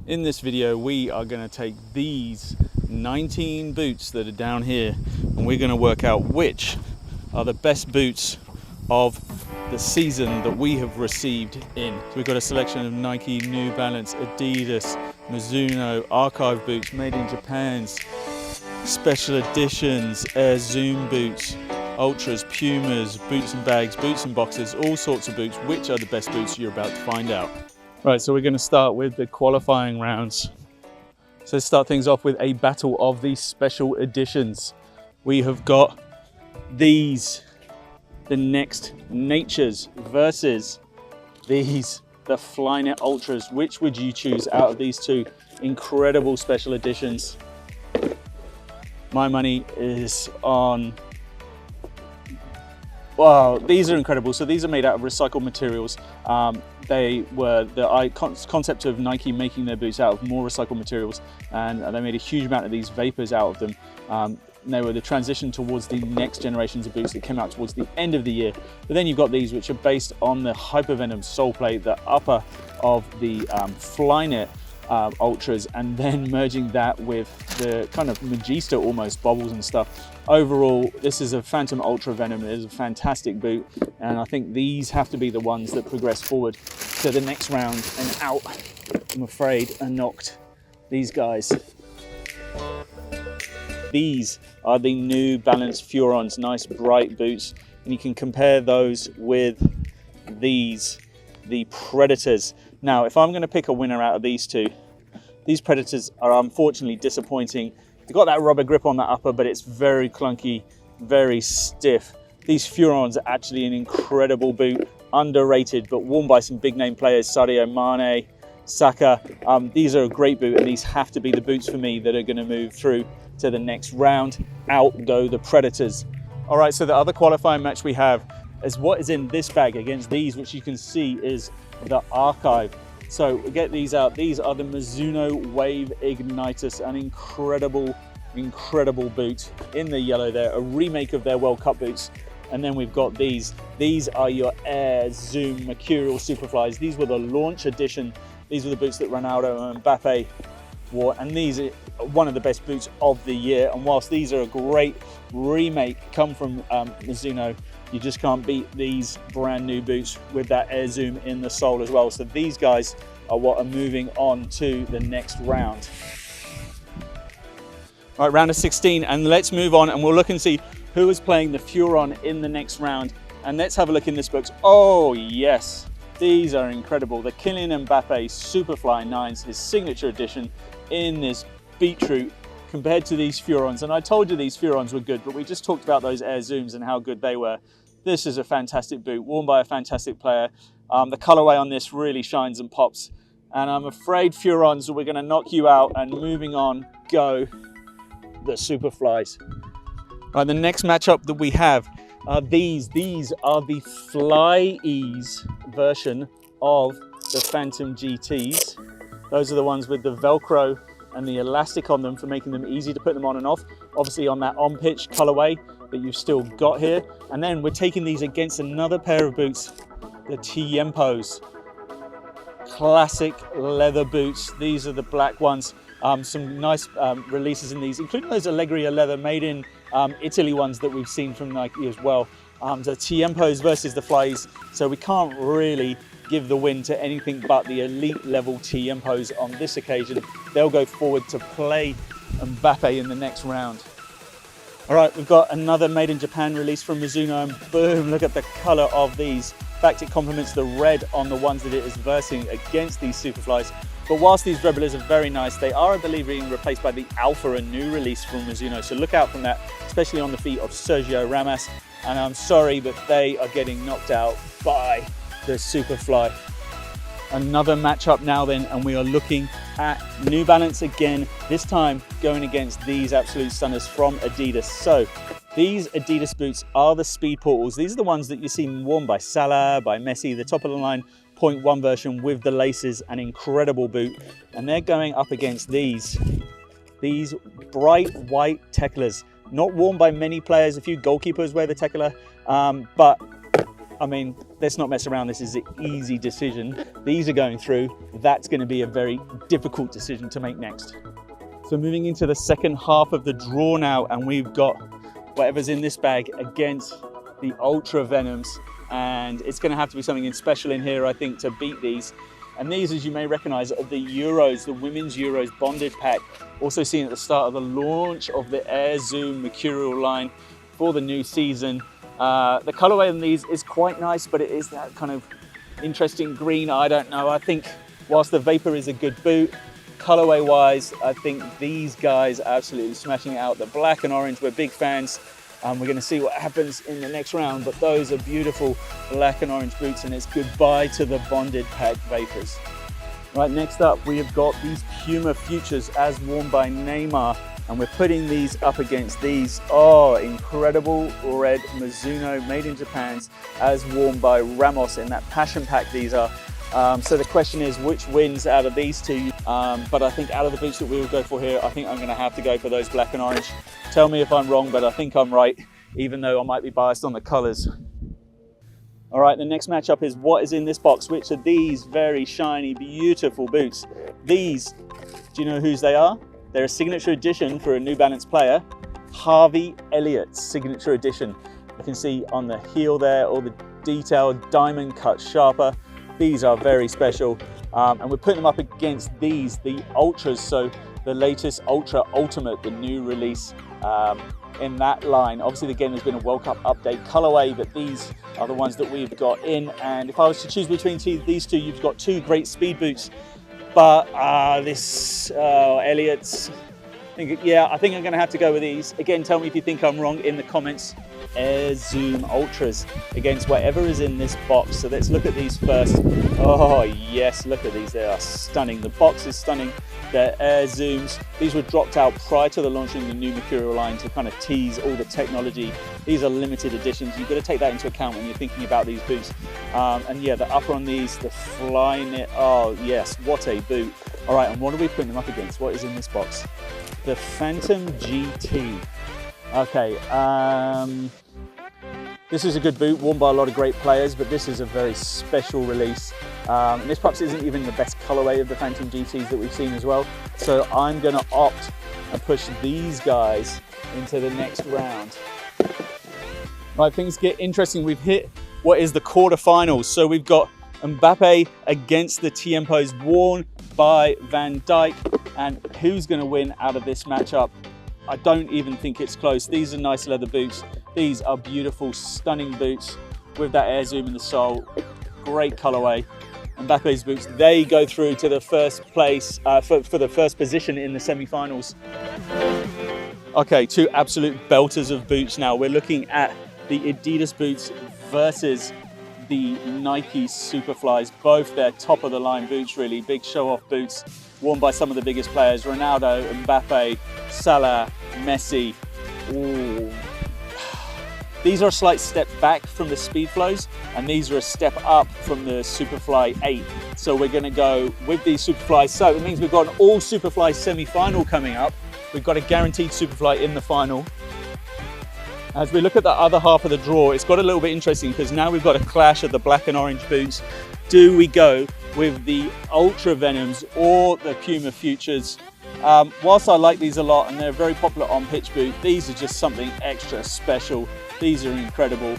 In this video, we are going to take these 19 boots that are down here and we're going to work out which are the best boots of the season that we have received in. So we've got a selection of Nike, New Balance, Adidas, Mizuno, archive boots, made in Japan's, special editions, Air Zoom boots, Ultras, Pumas, boots and bags, boots and boxes, all sorts of boots. Which are the best boots? You're about to find out. Right, so we're going to start with the qualifying rounds. So let's start things off with a battle of these special editions. We have got these, the Next Natures, versus these, the Flyknit Ultras. Which would you choose out of these two incredible special editions? My money is on, wow, these are incredible. So these are made out of recycled materials. They were the concept of Nike making their boots out of more recycled materials, and they made a huge amount of these vapors out of them. They were the transition towards the next generations of boots that came out towards the end of the year. But then you've got these, which are based on the Hypervenom sole plate, the upper of the Flyknit Ultras, and then merging that with the kind of Magista almost bobbles and stuff. Overall, this is a Phantom Ultra Venom. It is a fantastic boot, and I think these have to be the ones that progress forward to the next round. And out, I'm afraid, are knocked these guys. These are the New Balance Furons, nice bright boots, and you can compare those with these, the Predators. Now, if I'm going to pick a winner out of these two, these Predators are unfortunately disappointing. They've got that rubber grip on the upper, but it's very clunky, very stiff. These Furons are actually an incredible boot, underrated, but worn by some big name players, Sadio Mane, Saka. These are a great boot, and these have to be the boots for me that are going to move through to the next round. Out go the Predators. All right, so the other qualifying match we have is what is in this bag against these, which you can see is the Archive. So we get these out. These are the Mizuno Wave Ignitus, an incredible boot in the yellow there, a remake of their World Cup boots. And then we've got these. These are your Air Zoom Mercurial Superflies. These were the launch edition. These were the boots that Ronaldo and Mbappe wore, and these are one of the best boots of the year. And whilst these are a great remake, come from Mizuno, you just can't beat these brand new boots with that Air Zoom in the sole as well. So these guys are what are moving on to the next round. All right, round of 16, and let's move on and we'll look and see who is playing the Furon in the next round. And let's have a look in this box. Oh yes, these are incredible. The Kylian Mbappe Superfly 9s, his signature edition in this beetroot, compared to these Furons. And I told you these Furons were good, but we just talked about those Air Zooms and how good they were. This is a fantastic boot, worn by a fantastic player. The colorway on this really shines and pops. And I'm afraid, Furons, we're gonna knock you out, and moving on go the Superflies. Right, the next matchup that we have are these. These are the FlyEase version of the Phantom GTs. Those are the ones with the Velcro and the elastic on them for making them easy to put them on and off. Obviously on that on-pitch colorway that you've still got here. And then we're taking these against another pair of boots, the Tiempos. Classic leather boots. These are the black ones. Some nice releases in these, including those Allegria leather made in Italy ones that we've seen from Nike as well. The Tiempos versus the FlyEase. So we can't really give the win to anything but the elite level Tiempos on this occasion. They'll go forward to play Mbappe in the next round. All right, we've got another made in Japan release from Mizuno, and boom, look at the color of these. In fact, it complements the red on the ones that it is versing against these Superflies. But whilst these Rebelers are very nice, they are, I believe, being replaced by the Alpha, a new release from Mizuno. So look out from that, especially on the feet of Sergio Ramos. And I'm sorry, but they are getting knocked out by the Superfly. Another matchup now then, and we are looking at New Balance again, this time going against these absolute stunners from Adidas. So these Adidas boots are the Speedportals. These are the ones that you see worn by Salah, by Messi, the top of the line 0.1 version with the laces, an incredible boot. And they're going up against these bright white Tekelas, not worn by many players. A few goalkeepers wear the Tekela, but I mean, let's not mess around. This is an easy decision. These are going through. That's going to be a very difficult decision to make next. So moving into the second half of the draw now, and we've got whatever's in this bag against the Ultra Venoms, and it's going to have to be something special in here, I think, to beat these. And these, as you may recognize, are the Euros, the women's Euros bonded pack, also seen at the start of the launch of the Air Zoom Mercurial line for the new season. The colorway on these is quite nice, but it is that kind of interesting green. I don't know. I think whilst the Vapor is a good boot, colorway wise, I think these guys are absolutely smashing it out. The black and orange, we're big fans. We're going to see what happens in the next round, but those are beautiful black and orange boots, and it's goodbye to the bonded pack Vapors. Right, next up we have got these Puma Futures as worn by Neymar, and we're putting these up against these. Oh, incredible red Mizuno made in Japan's as worn by Ramos in that passion pack these are. So the question is, which wins out of these two? But I think out of the boots that we will go for here, I think I'm going to have to go for those black and orange. Tell me if I'm wrong, but I think I'm right, even though I might be biased on the colors. All right, the next matchup is what is in this box, which are these very shiny, beautiful boots. These, do you know whose they are? They're a signature edition for a New Balance player, Harvey Elliott's signature edition. You can see on the heel there, all the detailed diamond cut sharper. These are very special, and we're putting them up against these, the Ultras, so the latest Ultra Ultimate, the new release in that line. Obviously, again, there's been a World Cup update colorway, but these are the ones that we've got in. And if I was to choose between these two, you've got two great speed boots, but this Elliott's, I think I'm going to have to go with these. Again, tell me if you think I'm wrong in the comments. Air Zoom Ultras against whatever is in this box. So let's look at these first. Oh yes, look at these, they are stunning. The box is stunning. They're Air Zooms. These were dropped out prior to the launching of the new Mercurial line to kind of tease all the technology. These are limited editions. You've got to take that into account when you're thinking about these boots. And yeah, the upper on these, the Flyknit, oh yes, what a boot. All right, and what are we putting them up against? What is in this box? The Phantom GT. Okay, this is a good boot, worn by a lot of great players, but this is a very special release. And this perhaps isn't even the best colorway of the Phantom GTs that we've seen as well. So I'm gonna opt and push these guys into the next round. Right, things get interesting. We've hit what is the quarterfinals. So we've got Mbappe against the Tiempos, worn by Van Dijk. And who's gonna win out of this matchup? I don't even think it's close. These are nice leather boots. These are beautiful, stunning boots with that Air Zoom in the sole. Great colorway. Mbappe's boots, they go through to the first place, for the first position in the semi-finals. Okay, two absolute belters of boots now. We're looking at the Adidas boots versus the Nike Superflies. Both their top of the line boots, really big show-off boots, worn by some of the biggest players, Ronaldo, Mbappe, Salah, Messi. Ooh. These are a slight step back from the Speedflows, and these are a step up from the Superfly 8. So we're gonna go with these Superflies. So it means we've got an all Superfly semi-final coming up. We've got a guaranteed Superfly in the final. As we look at the other half of the draw, it's got a little bit interesting because now we've got a clash of the black and orange boots. Do we go with the Ultra Venoms or the Puma Futures? Whilst I like these a lot and they're very popular on pitch boot, these are just something extra special. These are incredible.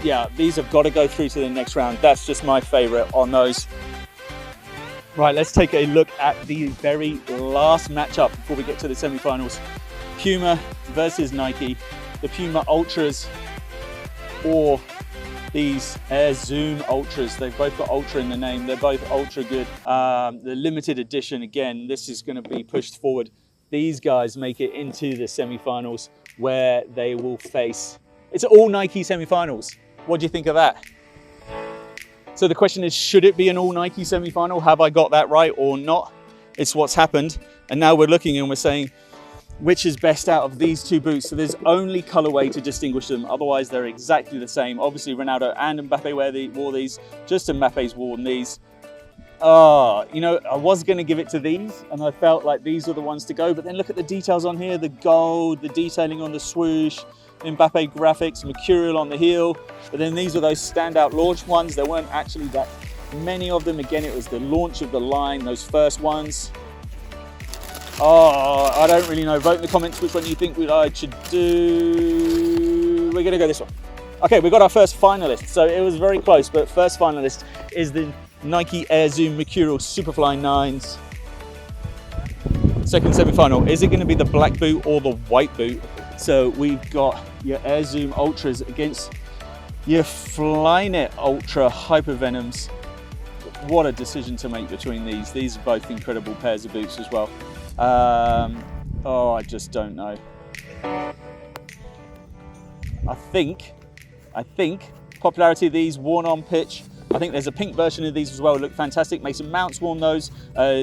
Yeah, these have got to go through to the next round. That's just my favorite on those. Right, let's take a look at the very last matchup before we get to the semi-finals. Puma versus Nike. The Puma Ultras or these Air Zoom Ultras. They've both got Ultra in the name. They're both ultra good. The limited edition, again, this is going to be pushed forward. These guys make it into the semi-finals where they will face, it's all Nike semi-finals. What do you think of that? So the question is, should it be an all Nike semi-final? Have I got that right or not? It's what's happened. And now we're looking and we're saying, which is best out of these two boots? So there's only colorway to distinguish them. Otherwise, they're exactly the same. Obviously, Ronaldo and Mbappe wore these. Just Mbappe's worn these. You know, I was going to give it to these, and I felt like these are the ones to go. But then look at the details on here: the gold, the detailing on the swoosh, Mbappe graphics, Mercurial on the heel. But then these are those standout launch ones. There weren't actually that many of them. Again, it was the launch of the line, those first ones. Oh, I don't really know. Vote in the comments which one you think I should do. We're gonna go this one. Okay, we got our first finalist. So it was very close, but first finalist is the Nike Air Zoom Mercurial Superfly 9s. Second semi-final, is it gonna be the black boot or the white boot? So we've got your Air Zoom Ultras against your Flyknit Ultra Hypervenoms. What a decision to make between these. These are both incredible pairs of boots as well. Oh, I just don't know. I think popularity of these worn on pitch. I think there's a pink version of these as well. Look fantastic. Mason Mount's worn those.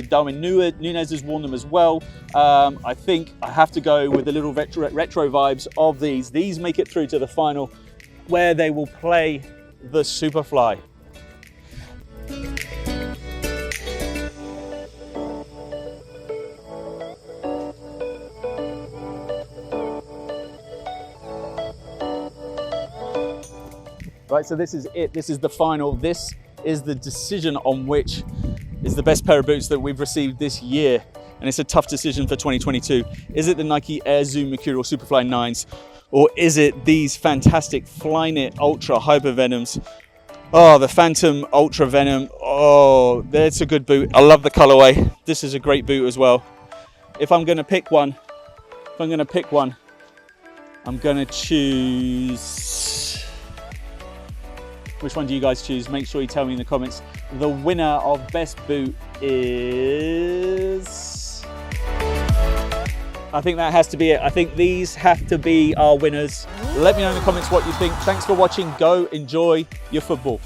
Darwin Nunez has worn them as well. I think I have to go with the little retro vibes of these. These make it through to the final where they will play the Superfly. Right, so this is it. This is the final. This is the decision on which is the best pair of boots that we've received this year. And it's a tough decision for 2022. Is it the Nike Air Zoom Mercurial Superfly 9s? Or is it these fantastic Flyknit Ultra Hypervenoms? Oh, the Phantom Ultra Venom. Oh, that's a good boot. I love the colorway. This is a great boot as well. If I'm gonna pick one, I'm gonna choose... Which one do you guys choose? Make sure you tell me in the comments. The winner of best boot is... I think that has to be it. I think these have to be our winners. Let me know in the comments what you think. Thanks for watching. Go enjoy your football.